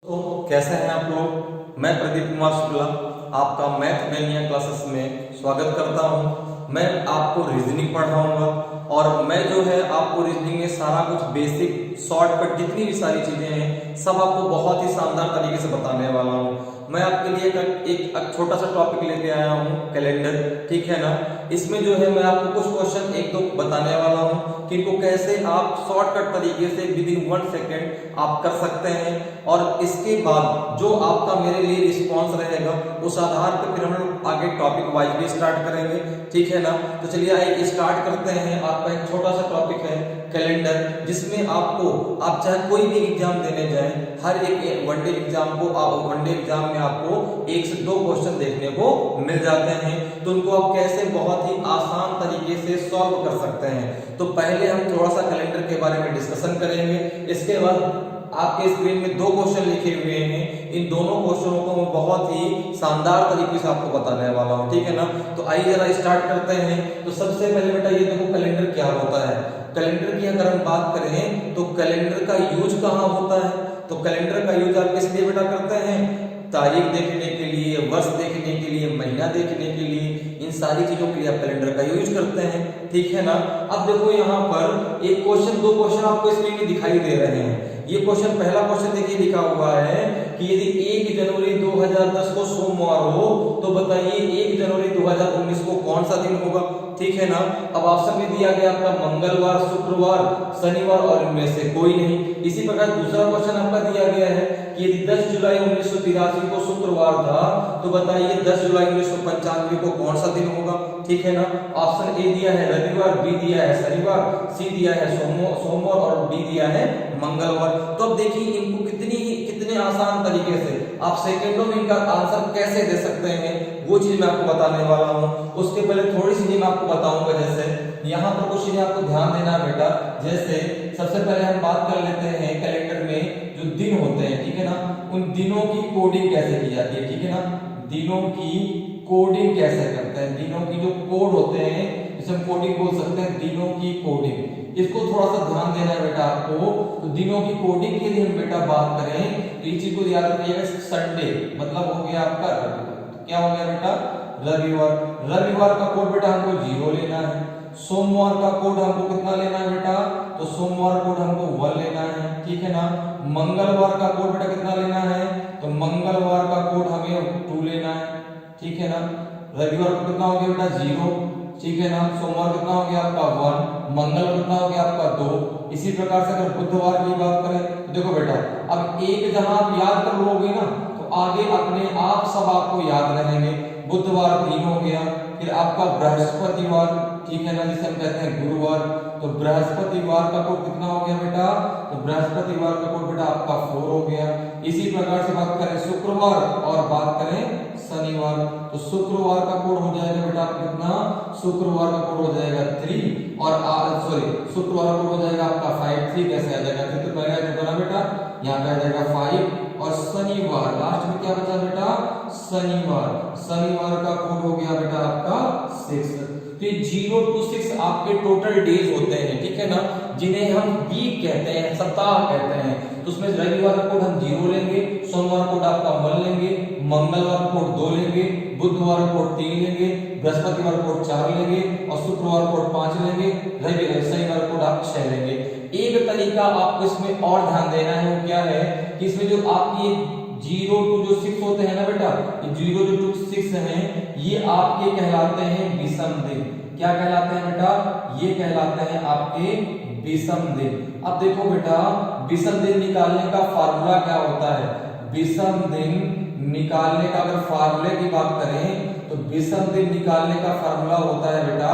तो कैसे हैं आप लोग। मैं प्रदीप कुमार शुक्ला आपका मैथ मैनिया क्लासेस में स्वागत करता हूं। मैं आपको रीजनिंग पढ़ाऊंगा और मैं जो है आपको रीजनिंग में सारा कुछ बेसिक शॉर्टकट जितनी भी सारी चीजें हैं सब आपको बहुत ही शानदार तरीके से बताने वाला हूं। मैं आपके लिए एक छोटा सा टॉपिक लेके आया हूं, कैलेंडर, ठीक है ना। इसमें जो है मैं आपको कुछ क्वेश्चन एक दो बताने वाला हूं कि इनको कैसे आप शॉर्टकट तरीके से विद इन 1 सेकेंड आप कर सकते हैं और इसके बाद जो आपका मेरे लिए रिस्पॉन्स रहेगा उस आधार पर फिर हम लोग आगे टॉपिक वाइज भी स्टार्ट करेंगे, ठीक है ना। तो चलिए आइए स्टार्ट करते हैं। आपका एक छोटा सा टॉपिक है कैलेंडर, जिसमें आपको आप चाहे कोई भी एग्जाम देने जाएं, हर एक वनडे एग्जाम को वनडे एग्जाम में आपको 1 से 2 क्वेश्चन देखने को मिल जाते हैं। तो उनको आप कैसे बहुत ही आसान तरीके से सॉल्व कर सकते हैं। तो पहले हम थोड़ा सा कैलेंडर के बारे में डिस्कशन करेंगे। इसके बाद आपके स्क्रीन में 2 क्वेश्चन लिखे हुए हैं। इन दोनों क्वेश्चनों को मैं बहुत ही शानदार तरीके से आपको बताने वाला हूं, ठीक है ना। तो आइए जरा स्टार्ट करते हैं। तो सबसे पहले बेटा ये देखो कैलेंडर क्या होता है। कैलेंडर की अगर हम बात करें तो कैलेंडर का यूज कहाँ होता है। तो कैलेंडर का यूज आप किस लिए बेटा करते हैं? तारीख देखने के लिए, वर्ष देखने के लिए, महीना देखने के लिए, इन सारी चीजों के लिए आप कैलेंडर का यूज करते हैं, ठीक है ना। अब देखो यहाँ पर एक क्वेश्चन, 2 क्वेश्चन आपको स्क्रीन में दिखाई दे रहे हैं। ये क्वेश्चन, पहला क्वेश्चन देखिए लिखा हुआ है कि यदि 1 जनवरी 2010 को सोमवार हो तो बताइए 1 जनवरी 2019 को कौन सा दिन होगा, ठीक है ना। अब ऑप्शन में दिया गया आपका मंगलवार, शुक्रवार, शनिवार और इनमें से कोई नहीं। इसी प्रकार दूसरा क्वेश्चन आपका दिया गया है कि यदि 10 जुलाई 1983 को शुक्रवार था तो बताइए 10 जुलाई 1995 को कौन सा दिन होगा, ठीक है ना। ऑप्शन ए दिया है रविवार, बी दिया है शनिवार, सी दिया है सोमवार और डी दिया है मंगलवार। तो अब देखिए इनको कितने आसान तरीके से आप सेकंडों में इनका आंसर कैसे दे सकते हैं वो चीज मैं आपको बताने वाला हूं। उसके पहले थोड़ी सी चीजें मैं आपको बताऊंगा। जैसे यहाँ पर कुछ चीजें आपको ध्यान देना है बेटा। जैसे सबसे पहले हम बात कर लेते हैं कैलेंडर में जो दिन होते हैं, ठीक है ना, उन दिनों की कोडिंग कैसे की जाती है, ठीक है ना। दिनों की कोडिंग कैसे करते हैं, दिनों की जो कोड होते हैं जिसे हम कोडिंग बोल सकते हैं, दिनों की कोडिंग, इसको थोड़ा सा ध्यान देना है बेटा आपको। तो दिनों की कोडिंग के लिए हम बेटा बात करें तो इस चीज को याद रखिएगा। संडे मतलब हो गया आपका रविवार। क्या हो गया बेटा? रविवार। रविवार का कोड बेटा हमको 0 लेना है। सोमवार का कोड हमको कितना लेना है बेटा? तो सोमवार कोड हमको 1 लेना है, ठीक है ना। मंगलवार का कोड बेटा कितना लेना है? तो मंगलवार का कोड हमें 2 लेना है, ठीक है ना। रविवार को कितना हो गया बेटा? 0, ठीक है ना। सोमवार कितना हो गया आपका? 1। मंगल कितना हो गया आपका? 2। इसी प्रकार से अगर बुधवार की बात करें तो देखो बेटा, अब एक जहां आप याद कर लोगे ना तो आगे अपने आप सब आपको याद रहेंगे। बुधवार 3 हो गया, फिर आपका बृहस्पतिवार, ठीक है ना, जिसे हम कहते हैं गुरुवार। तो बृहस्पतिवार का कोड कितना हो गया बेटा? तो बृहस्पतिवार का कोड बेटा आपका 4 हो गया। इसी प्रकार से बात करें शुक्रवार और बात करें शनिवार, तो शुक्रवार का कोड हो जाएगा बेटा कितना? शुक्रवार का कोड हो जाएगा 3 और शुक्रवार का कोड हो जाएगा आपका 5। 3 कैसे आ जाएगा? फिर तो पहले आ जाएगा ना बेटा, यहाँ पे आ जाएगा 5। और शनिवार लास्ट में क्या बचा बेटा? शनिवार। शनिवार का कोड हो गया बेटा आपका 6। तो 0 to 6 आपके टोटल डेज होते हैं, ठीक है ना, जिन्हें हम वीक कहते हैं, सप्ताह कहते हैं। तो उसमें रविवार कोड हम 0 लेंगे, सोमवार कोड आपका 1 लेंगे, मंगलवार कोड 2 लेंगे, बुधवार कोड 3 लेंगे, बृहस्पतिवार कोड 4 लेंगे और शुक्रवार कोड 5 लेंगे, शनिवार कोड आप 6 लेंगे। एक तरीका आपको इसमें और ध्यान देना है वो क्या है कि इसमें जो आपकी 0 to जो 6 होते हैं ना बेटा, 0 to 6 हैं, ये आपके कहलाते हैं विषम दिन। क्या कहलाते हैं बेटा? ये कहलाते हैं आपके विषम दिन। अब देखो बेटा, विषम दिन निकालने का फार्मूला क्या होता है? विषम दिन निकालने का अगर फार्मूले की बात करें तो विषम दिन निकालने का फार्मूला होता है बेटा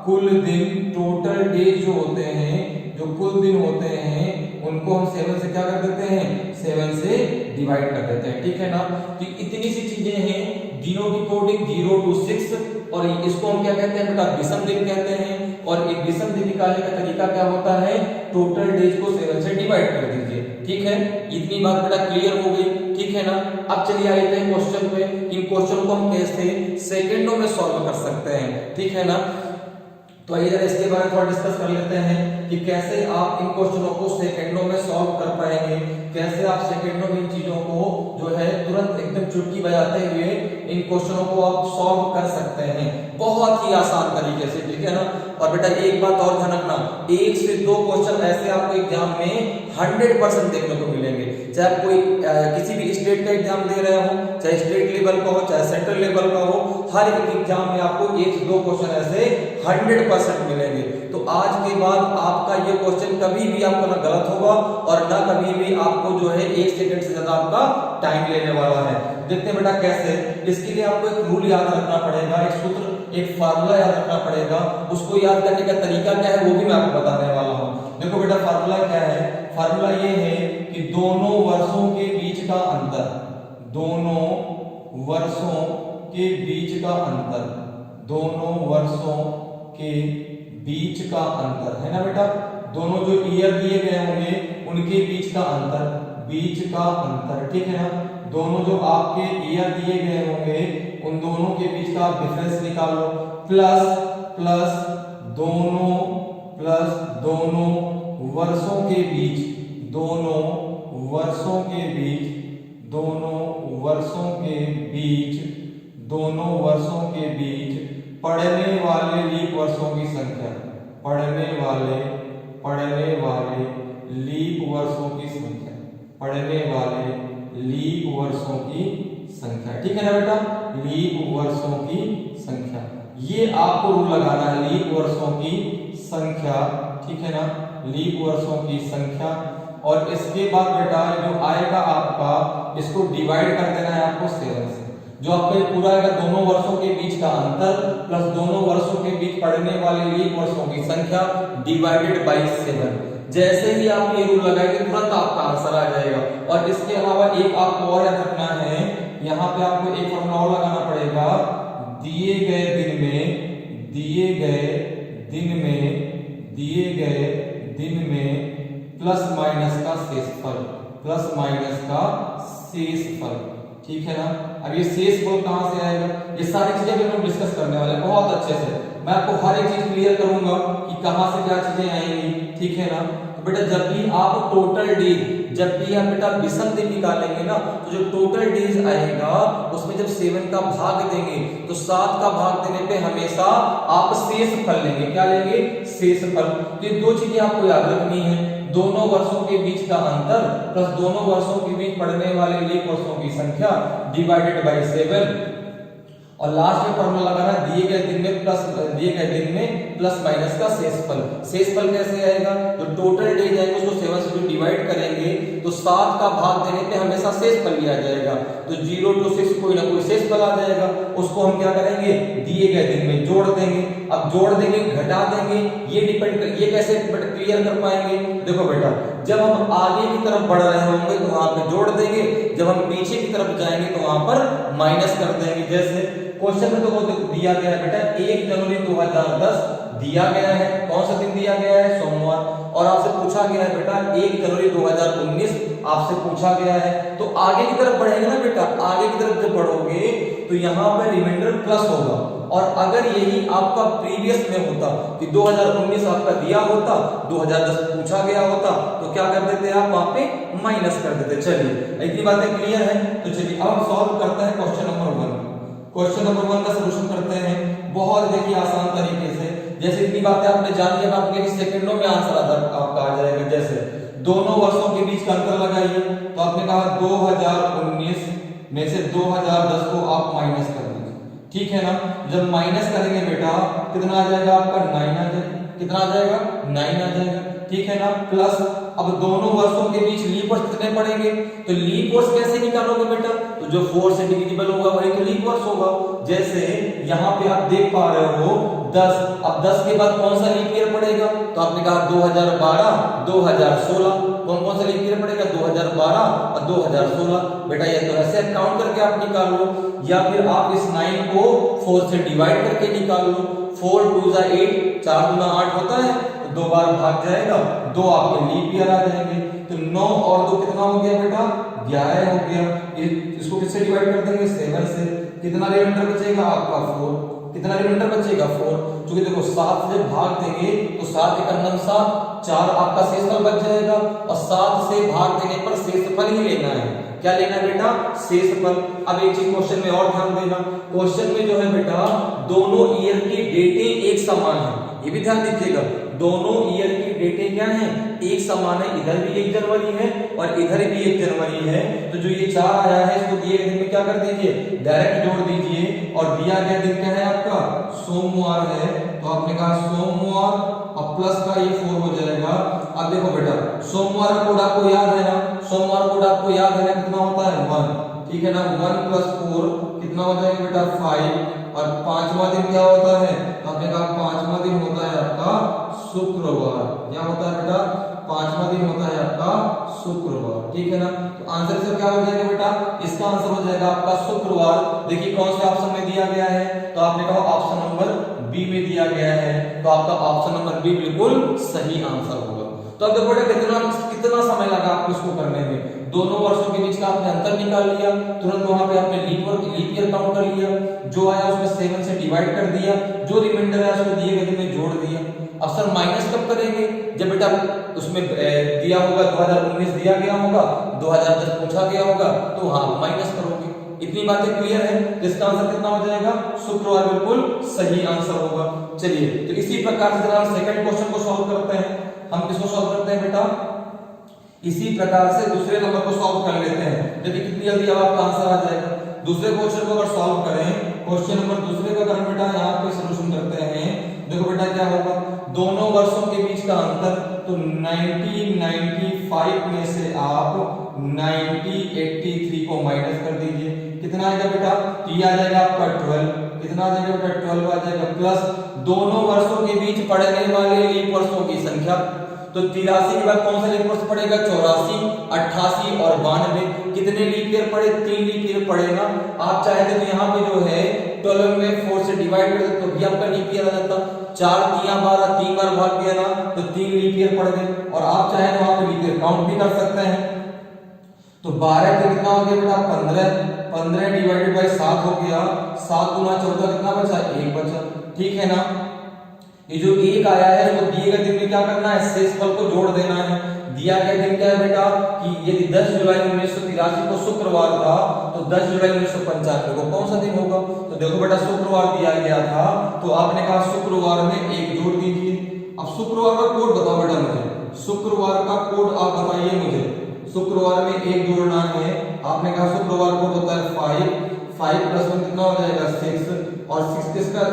कुल दिन, टोटल डेज जो होते हैं, जो कुल दिन होते हैं उनको हम 7 से क्या कर देते हैं? 7 से डिवाइड कर देते हैं, ठीक है ना। तो इतनी सी चीजें हैं दिनों की कोडिंग 0 to 6, और इसको हम क्या कहते हैं बेटा? विषम दिन कहते हैं। और एक विषम दिन निकालने का तरीका क्या होता है? टोटल डेज को 7 से डिवाइड कर दीजिए, ठीक है। इतनी बात बेटा क्लियर हो गई, ठीक है ना। अब चलिए आते हैं क्वेश्चन पे। इन क्वेश्चन को हम कैसे सेकंडों में सॉल्व कर सकते हैं, ठीक है ना। तो आइए इसके बारे में थोड़ा डिस्कस कर लेते हैं कि कैसे आप इन क्वेश्चनों को सेकंडों में सॉल्व कर पाएंगे, कैसे आप सेकंडों में इन चीजों को चुटकी बजाते हुए इन क्वेश्चनों को आप सॉल्व कर सकते हैं बहुत ही आसान तरीके से, ठीक है ना। और बेटा एक बात और ध्यान रखना, 1 से 2 क्वेश्चन ऐसे आपको एग्जाम में 100% देखने को मिलेंगे। चाहे कोई किसी भी स्टेट का एग्जाम दे रहे हो, चाहे स्टेट लेवल का हो, चाहे सेंट्रल लेवल का हो, हर एक एग्जाम में आपको 1 से 2 क्वेश्चन ऐसे 100% मिलेंगे। तो आज के बाद आपका ये क्वेश्चन कभी भी आपका ना गलत होगा और ना कभी भी आपको जो है 1 सेकंड से ज्यादा आपका टाइम लेने वाला है। देखते हैं बेटा कैसे। इसके लिए आपको एक रूल याद रखना पड़ेगा, एक सूत्र, एक फार्मूला याद रखना पड़ेगा। उसको याद करने का तरीका क्या है वो भी मैं आपको बताने वाला हूं। देखो बेटा फार्मूला क्या है, फार्मूला ये है कि दोनों वर्षों के बीच का अंतर, दोनों वर्षों के बीच का अंतर, दोनों वर्षों के बीच का अंतर है ना बेटा, दोनों जो ईयर दिए गए होंगे उनके बीच का अंतर, बीच का अंतर, ठीक है ना। दोनों जो आपके ईयर दिए गए होंगे उन दोनों के बीच का आप डिफरेंस निकालो, प्लस प्लस दोनों वर्षों के बीच, दोनों वर्षों के बीच, दोनों वर्षों के बीच, दोनों वर्षों के बीच पढ़ने वाले लीप वर्षों की संख्या, पढ़ने वाले लीप वर्षों की संख्या, पढ़ने वाले लीप वर्षों की संख्या, ठीक है ना बेटा, लीप वर्षों की संख्या। ये आपको रूल लगाना है, लीप वर्षों की संख्या, ठीक है ना, लीप वर्षों की संख्या। और इसके बाद बेटा जो आएगा आपका, इसको डिवाइड कर देना है आपको 7 से। जो आपका पूरा आएगा दोनों वर्षों के बीच का अंतर प्लस दोनों वर्षों के बीच पढ़ने वाले लीप वर्षों की संख्या डिवाइडेड बाय 7। जैसे ही आप ये रूल लगाएंगे तुरंत आपका आंसर आ जाएगा। और इसके अलावा एक आपको और याद रखना है, यहाँ पे आपको एक फॉर्मूला और लगाना पड़ेगा, दिए गए दिन में, दिए गए दिन में प्लस माइनस का शेषफल, प्लस माइनस का शेषफल, ठीक है ना। अब ये शेषफल कहां से आएगा, ये सारी चीजें भी हम डिस्कस करने वाले हैं बहुत अच्छे से। मैं आपको हर एक चीज क्लियर करूंगा कि कहां से क्या चीजें आएंगी, ठीक है ना। तो बेटा जब भी आप टोटल डेज, जब भी आप बेटा विषम दिन निकालेंगे ना, तो जो टोटल डेज आएगा उसमें जब 7 का भाग देंगे तो 7 का भाग देने पे हमेशा आप शेषफल लेंगे। क्या लेंगे, शेषफल। तो ये 2 चीजें आपको याद रखनी है, दोनों वर्षों के बीच का अंतर प्लस दोनों वर्षों के बीच पढ़ने वाले लीप वर्षों की संख्या डिवाइडेड बाय 7। और लास्ट में फॉर्मूला लगाना, दिए गए दिन में प्लस माइनस का शेषफल। शेषफल कैसे आएगा, जो टोटल डेज आएंगे उसको 7 से जो डिवाइड करेंगे तो 7 का भाग देने पे हमेशा शेषफल लिया जाएगा। तो 0 to 6 कोई ना कोई शेषफल आ जाएगा, उसको हम क्या करेंगे, दिए गए दिन में जोड़ देंगे। अब जोड़ देंगे, घटा देंगे, ये कैसे क्लियर कर पाएंगे। देखो बेटा जब हम आगे की तरफ बढ़ रहे होंगे तो वहां पे जोड़ देंगे, जब हम पीछे की तरफ जाएंगे तो वहां पर माइनस कर देंगे। जैसे क्वेश्चन में तो दिया गया है बेटा 1 जनवरी 2010 दिया गया है, कौन सा दिन दिया गया है, सोमवार। और आपसे पूछा गया है बेटा 1 जनवरी 2019 आपसे पूछा गया है। तो आगे की तरफ बढ़ेंगे ना बेटा, आगे की तरफ जब बढ़ोगे तो यहाँ पर रिमाइंडर प्लस होगा। और अगर यही आपका प्रीवियस में होता कि 2019 आपका दिया होता, 2010 पूछा गया होता, तो क्या कर देते आप, वहां पे माइनस कर देते। चलिए इतनी बातें क्लियर है। तो चलिए अब हम सॉल्व करते हैं क्वेश्चन नंबर 1। क्वेश्चन नंबर 1 का सॉल्यूशन करते हैं बहुत देखिए आसान तरीके से। जैसे इतनी बातें आपने जान लिया, आपके सेकंडों में आंसर आपका आ जाएगा। जैसे दोनों वर्षों के बीच का अंतर लगाइए, तो आपने कहा 2019 में से 2010 को आप माइनस कर दीजिए, ठीक है ना। जब माइनस करेंगे बेटा कितना आ जाएगा आपका, 9 आ जाएगा। कितना आ जाएगा, 9 आ जाएगा, ठीक है ना। प्लस अब दोनों वर्षों के बीच लीप वर्ष कितने पड़ेंगे, तो लीप वर्ष कैसे निकालोगे बेटा, तो जो 4 से डिविजिबल होगा वही तो लीप वर्ष होगा। जैसे यहाँ पे आप देख पा रहे हो 10, अब 10 के बाद कौन सा लीप ईयर पड़ेगा, तो आपने कहा 2012 2016, कौन कौन सा लीप ईयर पड़ेगा, 2012 और 2016। बेटा ये तो ऐसे काउंट करके आप निकाल लो, या फिर आप इस 9 को 4 से डिवाइड करके निकाल लो। 4 2 जा 8, 4 दूना 8 होता है, तो 2 बार भाग जाएगा, 2 आपके लीप ईयर आ जाएंगे। तो 9 और 2 कितना हो गया बेटा, 11 हो गया। इसको किससे डिवाइड कर देंगे, 7 से। कितना रिमाइंडर बचेगा आपका 4, कितना रिमाइंडर बचेगा 4। क्योंकि देखो 7 से भाग देंगे तो 7 एक 7, 4 आपका शेषफल बच जाएगा, और 7 से भाग देने पर शेषफल ही लेना है। क्या लेना है बेटा, शेषफल। अब एक चीज क्वेश्चन में और ध्यान देना, क्वेश्चन में जो है बेटा दोनों ईयर की डेटें एक समान है, ये भी ध्यान दीजिएगा, दोनों ईयर की डेटें क्या हैं, एक समान है, इधर भी 1 जनवरी है और इधर भी 1 जनवरी है। तो जो ये 4 आया है इसको दिए गए दिन में क्या कर दीजिए, डायरेक्ट जोड़ दीजिए, और दिया गया दिन क्या है आपका, सोमवार है, तो आपने कहा सोमवार और प्लस का ये 4 हो जाएगा। अब देखो बेटा सोमवार का कोड आपको याद है ना, सोमवार कोड आपको याद है ना, कितना होता है 1, ठीक है ना, 1 + 4 कितना हो जाएगा बेटा 5, और 5वां दिन क्या होता है, आपने कहा 5वां दिन होता है आपका शुक्रवार, क्या होता है बेटा, 5वां दिन होता है आपका शुक्रवार, ठीक है ना। तो आंसर से क्या हो जाएगा बेटा, इसका आंसर हो जाएगा आपका शुक्रवार। देखिए कौन से ऑप्शन में दिया गया है, तो आपने कहा ऑप्शन नंबर बी में दिया गया है, तो आपका ऑप्शन नंबर बी बिल्कुल सही आंसर होगा। तो अब देखो बेटा कितना समय लगा आपको इसको करने में, दोनों वर्षों के बीच का आपने अंतर निकाल लिया, तुरंत वहां पे आपने लीप ईयर काउंट कर लिया, जो आया उसमें 7 से डिवाइड कर दिया, जो रिमाइंडर है उसको दिए गए दिन में जोड़ दिया। अब सर माइनस कब करेंगे, जब बेटा उसमें दिया होगा 2019 दिया गया होगा, 2010 पूछा गया होगा, तो हाँ माइनस करोगे। इतनी बातें क्लियर है, इसका आंसर कितना हो जाएगा, शुक्रवार बिल्कुल सही आंसर होगा। चलिए तो इसी प्रकार से हम सेकंड क्वेश्चन को सॉल्व करते हैं। हम किसको सॉल्व करते हैं बेटा, इसी प्रकार से दूसरे नंबर को सॉल्व कर लेते हैं, देखिए कितनी जल्दी अब आपका आंसर आ जाएगा। दूसरे क्वेश्चन को अगर सॉल्व करें, क्वेश्चन नंबर दूसरे का अगर बेटा यहाँ पे सॉल्यूशन करते हैं, देखो बेटा क्या होगा, दोनों वर्षों के बीच का अंतर, तो 1995 में से आप 1983 को माइनस कर दीजिए, कितना आएगा बेटा, ये आ जाएगा आपका 12, कितना आ जाएगा बेटा 12 आ जाएगा, प्लस दोनों वर्षों के बीच पड़ने वाले लीप वर्षों की संख्या, तो 83 के बाद कौन सा लीप वर्ष पड़ेगा, 84, 88 और 92, कितने लीप ईयर पड़े, 3 लीप ईयर पड़ेगा। आप चाहे तो यहाँ पे जो है 12 में 4 से डिवाइड कर दो तो भी आपका लीप ईयर आ जाता, 4 3 12, 3 बार भाग दिया ना तो 3 लीप ईयर पड़ गए, और आप चाहे तो वहां पे लीप ईयर काउंट भी कर सकते हैं। तो 12 के कितना हो गया बेटा 15, 15 डिवाइडेड बाय 7 हो गया, 7 गुना 14 कितना बचा, 1 बचा, ठीक है ना। ये जो 1 आया है वो दिए गए दिन में क्या करना है, शेषफल को जोड़ देना है। दिया गया दिन क्या है बेटा, कि यदि 10 जुलाई 1983 को शुक्रवार था तो 10 जुलाई 1995 को कौन सा दिन होगा, तो देखो बेटा शुक्रवार दिया गया था, तो आपने कहा शुक्रवार में 1 जोड़ दीजिए। अब शुक्रवार का कोड बताओ बेटा मुझे, शुक्रवार का कोड आप बताइए मुझे, शुक्रवार में 1 जोड़ना है, आपने कहा शुक्रवार कोड होता है 5 + 1 कितना हो जाएगा 6, और 6 किसका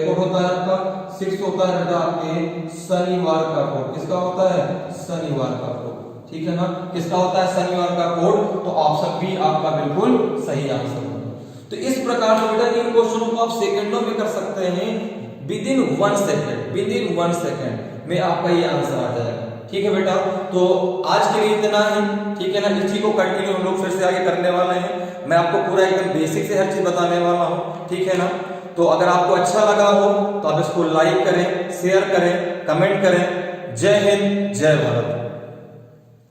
कोड होता है आपका, 6 होता है बेटा आपके शनिवार का कोड, किसका होता है, शनिवार का कोड, ठीक है ना, किसका होता है, शनिवार का कोड, तो ऑप्शन बी आपका बिल्कुल सही आंसर होगा। तो इस प्रकार से बेटा इन क्वेश्चनों को आप सेकंडों में कर सकते हैं, विदिन 1 सेकंड में आपका ये आंसर आ जाएगा, ठीक है बेटा। तो आज के लिए इतना ही, ठीक है ना, इसी को कंटिन्यू हम लोग फिर से आगे करने वाले हैं, मैं आपको पूरा एकदम बेसिक से हर चीज बताने वाला हूं, ठीक है ना। तो अगर आपको अच्छा लगा हो तो आप इसको लाइक करें, शेयर करें, कमेंट करें। जय हिंद, जय भारत।